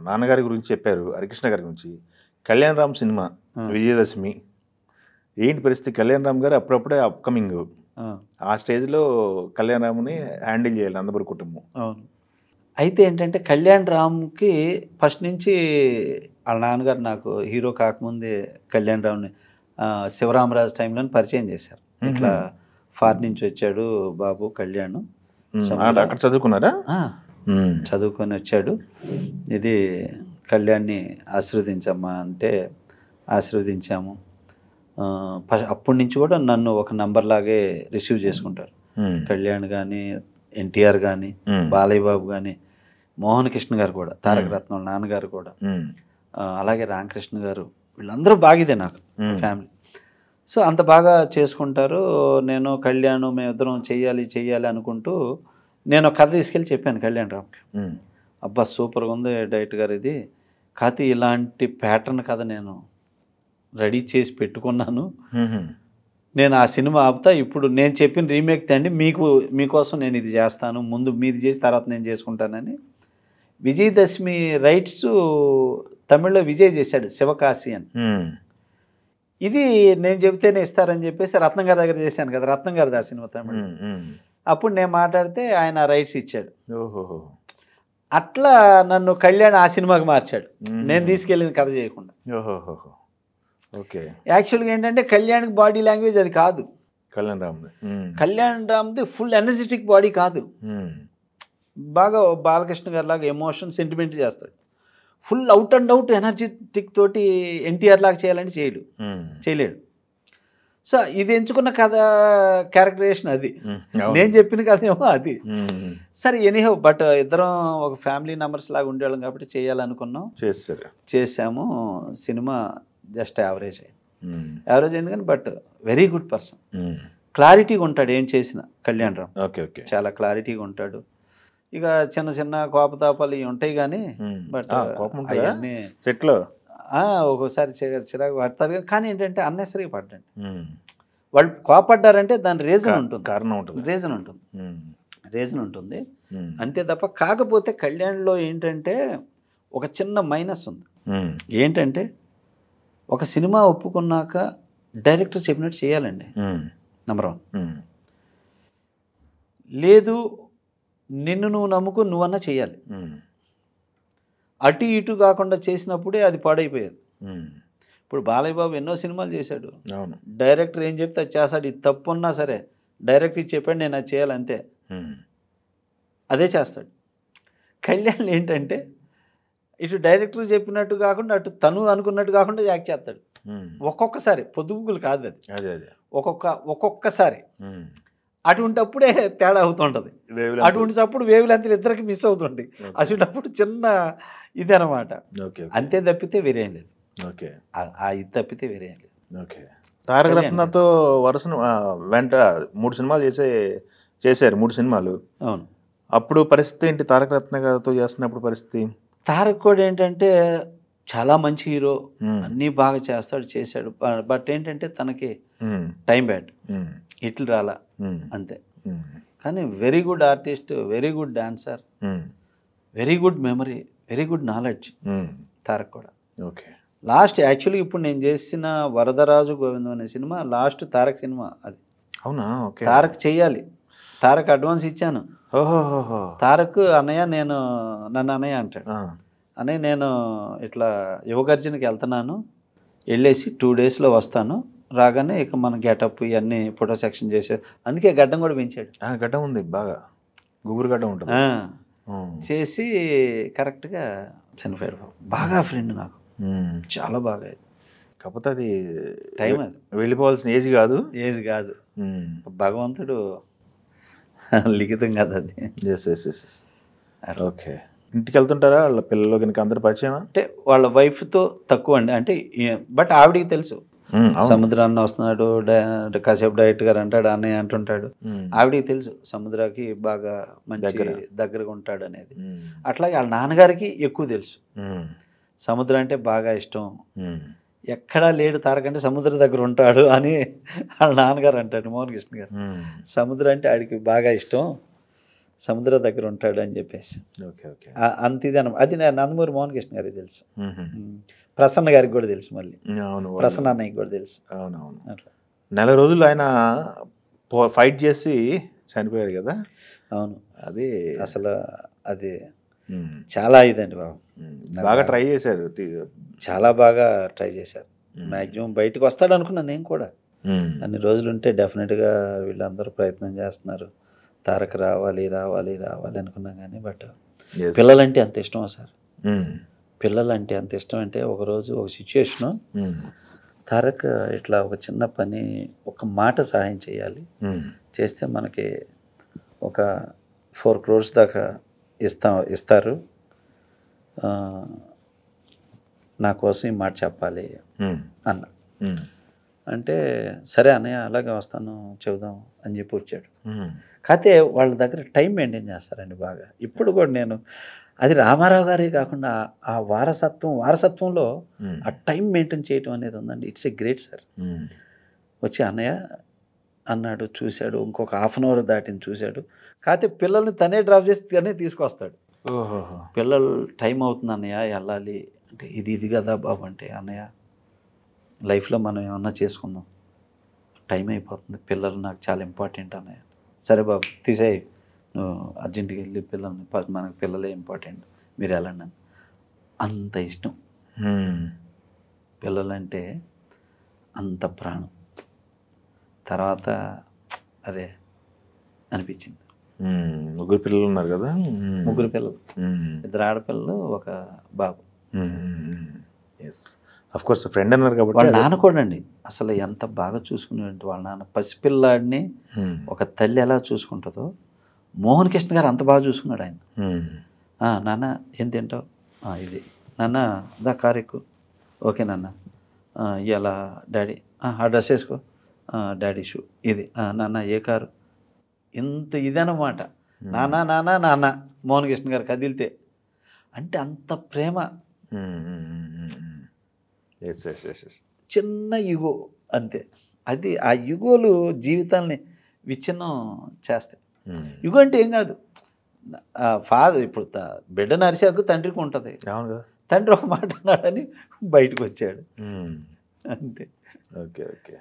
నాన్నగారి గురించి చెప్పారు, హరికృష్ణ గారి గురించి. కళ్యాణ్ రామ్ సినిమా విజయదశమి ఏంటి పరిస్థితి? కళ్యాణ్ రామ్ గారు అప్పుడప్పుడే అప్కమింగ్, ఆ స్టేజ్లో కళ్యాణ్ రామ్ని హ్యాండిల్ చేయాలి నందమూరి కుటుంబం. అవును. అయితే ఏంటంటే కళ్యాణ్ రామ్కి ఫస్ట్ నుంచి వాళ్ళ నాన్నగారు నాకు హీరో కాకముందే కళ్యాణ్ రామ్ని శివరామరాజు టైంలో పరిచయం చేశారు. ఇట్లా ఫారిన్ నుంచి వచ్చాడు బాబు కళ్యాణ్, అక్కడ చదువుకున్నారా? చదువుకొని వచ్చాడు, ఇది కళ్యాణ్ని ఆశీర్వదించమ్మా అంటే ఆశీర్వదించాము. అప్పటి నుంచి కూడా నన్ను ఒక నంబర్ లాగే రిసీవ్ చేసుకుంటారు. కళ్యాణ్ కానీ, ఎన్టీఆర్ కానీ, బాలయ్య బాబు కానీ, మోహన్ కృష్ణ గారు కూడా, తారక రత్నం నాన్నగారు కూడా, అలాగే రామకృష్ణ గారు, వీళ్ళందరూ బాగిదే నాకు ఫ్యామిలీ. సో అంత బాగా చేసుకుంటారు. నేను కళ్యాణ్ మేమిద్దరం చెయ్యాలి అనుకుంటూ నేను కథ తీసుకెళ్ళి చెప్పాను కళ్యాణ్ రామ్కి. అబ్బా సూపర్గా ఉంది డైరెక్టర్ గారు, ఇది కాకపోతే ఇలాంటి ప్యాటర్న్ కథ నేను రెడీ చేసి పెట్టుకున్నాను, నేను ఆ సినిమా ఆపుతా, ఇప్పుడు నేను చెప్పిన రీమేక్ తండి, మీకోసం నేను ఇది చేస్తాను, ముందు మీది చేసి తర్వాత నేను చేసుకుంటానని. విజయదశమి రైట్స్ తమిళ్లో విజయ్ చేశాడు, శివకాశి అని. ఇది నేను చెబితేనే ఇస్తారని చెప్పేసి రత్నం గారి దగ్గర చేశాను కదా, రత్నం గారిది ఆ సినిమా తమిళ. అప్పుడు నేను మాట్లాడితే ఆయన రైట్స్ ఇచ్చాడు. అట్లా నన్ను కళ్యాణ్ ఆ సినిమాకి మార్చాడు, నేను తీసుకెళ్ళిన కథ చేయకుండా. ఓకే. యాక్చువల్గా ఏంటంటే కళ్యాణ్కి బాడీ లాంగ్వేజ్ అది కాదు, కళ్యాణ్ రామ్ది ఫుల్ ఎనర్జెటిక్ బాడీ కాదు, బాగా బాలకృష్ణ గారి లాగా ఎమోషన్ సెంటిమెంట్ చేస్తాడు. Full out and out energetic తోటి ఎన్టీఆర్ లాగా చేయాలంటే చేయలేడు. సో ఇది ఎంచుకున్న కథ క్యారెక్టరేషన్ అది, నేను చెప్పిన కథ ఏమో అది. సరే ఎనీహౌ, బట్ ఇద్దరం ఒక ఫ్యామిలీ మెంబర్స్ లాగా ఉండేవాళ్ళం కాబట్టి చేయాలనుకున్నాం, చేసాము. సినిమా జస్ట్ యావరేజ్ అయింది కానీ బట్ వెరీ గుడ్ పర్సన్, క్లారిటీగా ఉంటాడు ఏం చేసినా కళ్యాణ్ రామ్. చాలా క్లారిటీగా ఉంటాడు. ఇక చిన్న చిన్న కోపతాపాలు ఇవి ఉంటాయి కానీ బట్ అవన్నీ సెట్లో ఒక్కోసారి చిరాకు పడతారు కానీ ఏంటంటే అన్నెసరీగా పడ్డండి. వాళ్ళు కోపడ్డారంటే దాని రీజన్ ఉంటుంది, కారణం ఉంటుంది, రీజన్ ఉంటుంది అంతే తప్ప. కాకపోతే కళ్యాణ్లో ఏంటంటే ఒక చిన్న మైనస్ ఉంది. ఏంటంటే ఒక సినిమా ఒప్పుకున్నాక డైరెక్టర్ చెప్పినట్టు చేయాలండి, నెంబర్ 1. లేదు నిన్ను నువ్వు నమ్ముకు నువ్వన్నా చేయాలి. అటు ఇటు కాకుండా చేసినప్పుడే అది పాడైపోయేది. ఇప్పుడు బాలయ్య బాబు ఎన్నో సినిమాలు చేశాడు, డైరెక్టర్ ఏం చెప్తే అది చేస్తాడు, ఇది తప్పు ఉన్నా సరే డైరెక్టర్ చెప్పాడు నేను అది చేయాలి అంతే, అదే చేస్తాడు. కళ్యాణ్ ఏంటంటే ఇటు డైరెక్టర్ చెప్పినట్టు కాకుండా అటు తను అనుకున్నట్టు కాకుండా యాక్ట్ చేస్తాడు. ఒక్కొక్కసారి పొద్దుగులు కాదు అది, ఒక్కొక్కసారి అటువంటిప్పుడే తేడా అవుతుంటుంది. అటువంటిప్పుడు వేవులంతా ఇద్దరికి మిస్ అవుతుంది. అటువంటిప్పుడు చిన్న ఇది అనమాట, అంతే తప్పితే వేరేం లేదు. ఇది తప్పితే వేరేం లేదు. తారక రత్నతో వరుస వెంట 3 సినిమాలు చేశారు, 3 సినిమాలు. అవును. అప్పుడు పరిస్థితి ఏంటి? తారక రత్న గారితో చేస్తున్నప్పుడు పరిస్థితి? తారక్ కూడా ఏంటంటే చాలా మంచి హీరో, అన్నీ బాగా చేశాడు. బట్ ఏంటంటే తనకి టైం బ్యాడ్, హిట్లు రాలా అంతే. కానీ very good artist, very good dancer, very good memory, very good knowledge Tarak కూడా. లాస్ట్ యాక్చువల్లీ ఇప్పుడు నేను చేసిన వరదరాజు గోవిందం అనే సినిమా లాస్ట్ తారక్ సినిమా అది. అవునా? తారక్ చెయ్యాలి, తారక్ అడ్వాన్స్ ఇచ్చాను. తారక్ అన్నయ్య నన్ను అన్నయ్య అంటాడు, అన్నయ్య నేను ఇట్లా యువగర్జనకి వెళ్తున్నాను, వెళ్ళేసి 2 daysలో వస్తాను, రాగానే ఇక మన గెటప్ ఇవన్నీ ఫోటో సెక్షన్ చేసే, అందుకే గడ్డం కూడా పెంచాడు. గడ్డం ఉంది, బాగా గుబురు గడ్డం ఉంటుంది. చేసి కరెక్ట్గా చనిపోయాడు. బాగా ఫ్రెండ్ నాకు, చాలా బాగా. కాకపోతే అది టైం, అది వెళ్ళిపోవాల్సిన ఏజ్ కాదు, భగవంతుడు లిఖితం కదా అది. ఓకే. ఇంటికి వెళ్తుంటారా వాళ్ళ పిల్లలు కనుక అందరు పరిచయం? అంటే వాళ్ళ వైఫ్తో తక్కువ అండి, అంటే బట్ ఆవిడికి తెలుసు సముద్రాన్ని వస్తున్నాడు, కాసేపు డైరెక్టర్ గారు అంటాడు, అన్నయ్య అంటుంటాడు, ఆవిడికి తెలుసు సముద్రాకి బాగా మంచి దగ్గరగా ఉంటాడు అనేది. అట్లాగే వాళ్ళ నాన్నగారికి ఎక్కువ తెలుసు, సముద్రం అంటే బాగా ఇష్టం, ఎక్కడా లేడు తారకంటే సముద్రం దగ్గర ఉంటాడు అని వాళ్ళ నాన్నగారు అంటాడు, మోహన్ కృష్ణ గారు. సముద్రం అంటే ఆడికి బాగా ఇష్టం, సముద్రం దగ్గర ఉంటాడు అని చెప్పేసి ఓకే ఓకే. అంత ఇది అనమాట. అది నందమూరి మోహన్ కృష్ణ గారికి తెలుసు, ప్రసన్న గారికి కూడా తెలుసు, మళ్ళీ అవును ప్రసన్న అన్నయ్యకి కూడా తెలుసు. అవునవును. అట్లా. నెల రోజులు ఆయన ఫైట్ చేసి చనిపోయారు కదా. అవును, అది అసలు అది చాలా ఇదండి బాబు. బాగా ట్రై చేశారు. చాలా బాగా ట్రై చేశారు. మ్యాక్సిమం బయటకు వస్తాడు అనుకున్నాను నేను కూడా. అన్ని రోజులు ఉంటే డెఫినెట్గా వీళ్ళందరూ ప్రయత్నం చేస్తున్నారు, తారక రావాలి రావాలి రావాలి అనుకున్నాం కానీ. బట్ పిల్లలంటే అంత ఇష్టమా సార్, పిల్లలంటే అంత ఇష్టం. అంటే ఒకరోజు ఒక సిచ్యువేషను, తారక్ ఇట్లా ఒక చిన్న పని, ఒక మాట సహాయం చేయాలి, చేస్తే మనకి ఒక 4 crores దాకా ఇస్తారు, నా కోసం ఈ మాట చెప్పాలి అన్న. అంటే సరే అన్నయ్య అలాగే వస్తాను చెబుదాం అని చెప్పి వచ్చాడు. కాకపోతే వాళ్ళ దగ్గర టైం మెయింటైన్ చేస్తారండి బాగా. ఇప్పుడు కూడా నేను అది రామారావు గారే కాకుండా ఆ వారసత్వంలో ఆ టైం మెయింటైన్ చేయటం అనేది ఉందండి. It's a great sir. వచ్చి అన్నయ్య అన్నాడు, చూశాడు, ఇంకొక 1/2 hour దాటిని చూశాడు. కాకపోతే పిల్లల్ని తనే డ్రాప్ చేసి తనే తీసుకొస్తాడు. పిల్లలు టైం అవుతుంది అన్నయ్య వెళ్ళాలి అంటే, ఇది కదా బాబు అంటే, అన్నయ్య లైఫ్లో మనం ఏమన్నా చేసుకుందాం, టైం అయిపోతుంది, పిల్లలు నాకు చాలా ఇంపార్టెంట్ అన్నయ్య. సరే బాబు తీసేయి, నువ్వు అర్జెంటుగా వెళ్ళి పిల్లల్ని, మనకు పిల్లలే ఇంపార్టెంట్, మీరు వెళ్ళండి అని. అంత ఇష్టం పిల్లలంటే, అంత ప్రాణం. తర్వాత అరే అనిపించింది. 3 పిల్లలు ఉన్నారు కదా. 3 పిల్లలు, 2 ఆడపిల్లలు, 1 బాబు. ఎస్ అఫ్ కోర్స్ ఫ్రెండ్ అన్నారు కాబట్టి. వాళ్ళ నాన్న కూడా అండి అసలు ఎంత బాగా చూసుకునేవాడు. వాళ్ళ నాన్న పసిపిల్లాడిని ఒక తల్లి ఎలా చూసుకుంటుందో, మోహన్ కృష్ణ గారు అంత బాగా చూసుకున్నాడు ఆయన. నాన్న ఏం తింటావు, ఇది నాన్న, దా కారు ఎక్కు, ఓకే నాన్న, ఇలా డాడీ ఆ డ్రెస్ వేసుకో, డాడీ షూ, ఇది నాన్న ఏ కారు, ఇంత ఇదన్నమాట. నాన్న నాన్న నాన్న మోహన్ కృష్ణ గారు కదిలితే, అంటే అంత ప్రేమ. చిన్న యుగో అంతే. అది ఆ యుగోలు జీవితాన్ని విచ్ఛిన్నం చేస్తాయి. యుగో అంటే ఏం కాదు, ఫాదర్ ఇప్పుడు బిడ్డను అరిసాకు తండ్రికి ఉంటుంది, తండ్రి ఒక మాట అన్నాడని బయటకు వచ్చాడు అంతే. Okay okay.